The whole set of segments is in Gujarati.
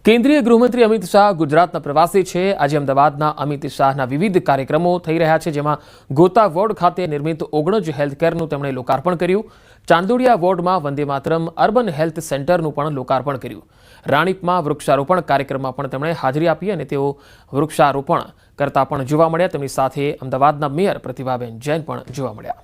કેન્દ્રીય ગૃહમંત્રી અમિત શાહ ગુજરાતના પ્રવાસે છે। આજે અમદાવાદના અમિત શાહના વિવિધ કાર્યક્રમો થઈ રહ્યા છે, જેમાં ગોતા વોર્ડ ખાતે નિર્મિત ઓગણજ હેલ્થકેરનું તેમણે લોકાર્પણ કર્યું। ચાંદોડિયા વોર્ડમાં વંદે માતરમ અર્બન હેલ્થ સેન્ટરનું પણ લોકાર્પણ કર્યું। રાણીપમાં વૃક્ષારોપણ કાર્યક્રમમાં પણ તેમણે હાજરી આપી અને તેઓ વૃક્ષારોપણ કરતા પણ જોવા મળ્યા। તેમની સાથે અમદાવાદના મેયર પ્રતિભાબેન જૈન પણ જોવા મળ્યા।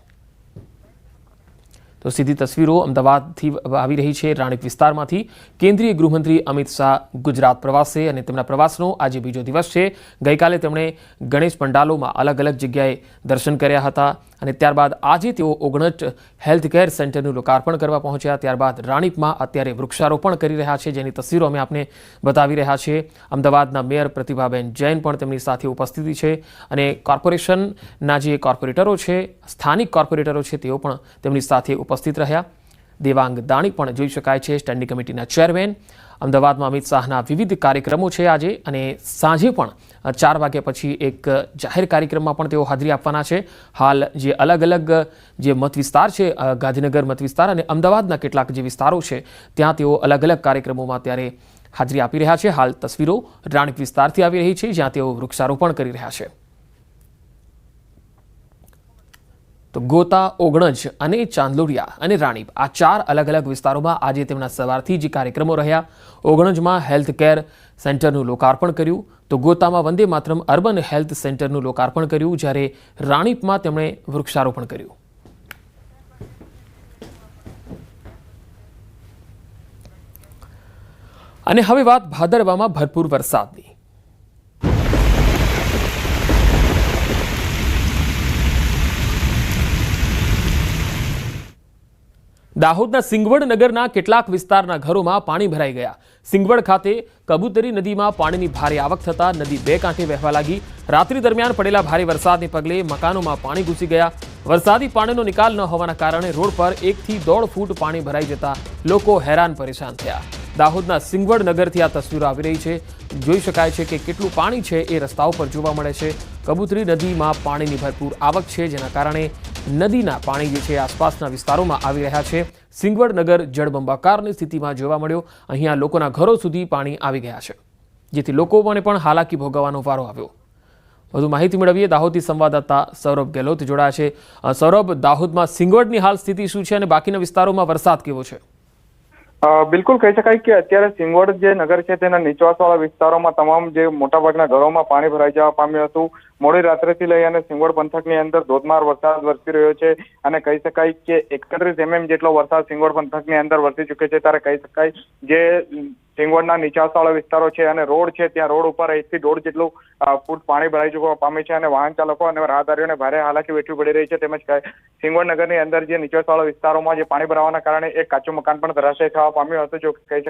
તો સીધી તસવીરો અમદાવાદથી આવી રહી છે। રાણીપ વિસ્તારમાંથી કેન્દ્રીય ગૃહમંત્રી અમિત શાહ ગુજરાત પ્રવાસે અને તેમના પ્રવાસનો આજે બીજો દિવસ છે। ગઈકાલે તેમણે ગણેશ પંડાલોમાં અલગ અલગ જગ્યાએ દર્શન કર્યા હતા અને ત્યારબાદ આજે તેઓ ઓગણજ હેલ્થકેર સેન્ટરનું લોકાર્પણ કરવા પહોંચ્યા। ત્યારબાદ રાણીપમાં અત્યારે વૃક્ષારોપણ કરી રહ્યા છે, જેની તસવીરો અમે આપને બતાવી રહ્યા છીએ। અમદાવાદના મેયર પ્રતિભાબેન જૈન પણ તેમની સાથે ઉપસ્થિતિ છે અને કોર્પોરેશનના જે કોર્પોરેટરો છે, સ્થાનિક કોર્પોરેટરો છે, તેઓ પણ તેમની સાથે ઉપસ્થિત રહ્યા। દેવાંગ દાણી પણ જોઈ શકાય છે, સ્ટેન્ડિંગ કમિટીના ચેરમેન। અમદાવાદમાં અમિત શાહના વિવિધ કાર્યક્રમો છે આજે, અને સાંજે પણ 4 વાગ્યા પછી એક જાહેર કાર્યક્રમમાં પણ તેઓ હાજરી આપવાના છે। હાલ જે અલગ અલગ જે મત વિસ્તાર છે, ગાંધીનગર મત વિસ્તાર અને અમદાવાદના કેટલાક જે વિસ્તારો છે, ત્યાં તેઓ અલગ અલગ કાર્યક્રમોમાં અત્યારે હાજરી આપી રહ્યા છે। હાલ તસવીરો રાણીપ વિસ્તારથી આવી રહી છે, જ્યાં તેઓ વૃક્ષારોપણ કરી રહ્યા છે। તો ગોતા, ઓગણજ અને ચાંદલોડિયા અને રાણીપ આ 4 અલગ અલગ વિસ્તારોમાં આજે તેમના સવારથી જ કાર્યક્રમો રહ્યા। ઓગણજમાં હેલ્થ કેર સેન્ટરનું લોકાર્પણ કર્યું, તો ગોતામાં વંદે માતરમ અર્બન હેલ્થ સેન્ટરનું લોકાર્પણ કર્યું, જ્યારે રાણીપમાં તેમણે વૃક્ષારોપણ કર્યું। અને હવે વાત ભાદરવામાં ભરપૂર વરસાદની। દાહોદના સિંગવડ નગરના કેટલાક વિસ્તારના ઘરોમાં પાણી ભરાઈ ગયા। સિંગવડ ખાતે કબૂતરી નદીમાં પાણીની ભારે આવક થતાં નદી 2 કાંઠે વહેવા લાગી। રાત્રિ દરમિયાન પડેલા ભારે વરસાદને પગલે મકાનોમાં પાણી ઘૂસી ગયા। વરસાદી પાણીનો નિકાલ ન હોવાના કારણે રોડ પર 1 થી 1.5 ફૂટ પાણી ભરાઈ જતા લોકો હેરાન પરેશાન થયા। દાહોદના સિંગવડ નગરથી આ તસવીરો આવી રહી છે। જોઈ શકાય છે કે કેટલું પાણી છે એ રસ્તાઓ પર જોવા મળે છે। કબૂતરી નદીમાં પાણીની ભરપૂર આવક છે, જેના કારણે નદીના પાણી જે છે આસપાસના વિસ્તારોમાં આવી રહ્યા છે। સિંગવડ નગર જળબંબાકારની સ્થિતિમાં જોવા મળ્યો। અહીંયા લોકોના ઘરો સુધી પાણી આવી ગયા છે, જેથી લોકોને પણ હાલાકી ભોગવવાનો વારો આવ્યો। વધુ માહિતી મેળવીએ, દાહોદથી સંવાદદાતા સૌરભ ગેહલોત જોડાયા છે। સૌરભ, દાહોદમાં સિંગવડની હાલ સ્થિતિ શું છે અને બાકીના વિસ્તારોમાં વરસાદ કેવો છે? બિલકુલ કહી શકાય કે અત્યારે સિંગવડ જે નગર છે તેના નીચવાસવાળા વિસ્તારોમાં તમામ જે મોટાભાગના ઘરોમાં પાણી ભરાઈ જવા પામ્યું હતું। મોડી રાત્રેથી લઈ અને સિંગવડ પંથકની અંદર ધોધમાર વરસાદ વરસી રહ્યો છે અને કહી શકાય કે 31 mm જેટલો વરસાદ સિંગવડ પંથકની અંદર વરસી ચૂક્યો છે। ત્યારે કહી શકાય જે સિંગવડના નીચાણવાળા વિસ્તારો છે અને રોડ છે, ત્યાં રોડ ઉપર 1 થી 1.5 જેટલું ફૂટ પાણી ભરાઈ જવા પામે છે અને વાહન ચાલકો અને રાહદારીઓને ભારે હાલાકી વેઠવી પડી રહી છે। તેમજ સિંગવડ નગરની અંદર જે નીચાણવાળા વિસ્તારોમાં જે પાણી ભરાવાના કારણે એક કાચું મકાન પણ ધરાશાયી થવા પામ્યું હતું। જો કહી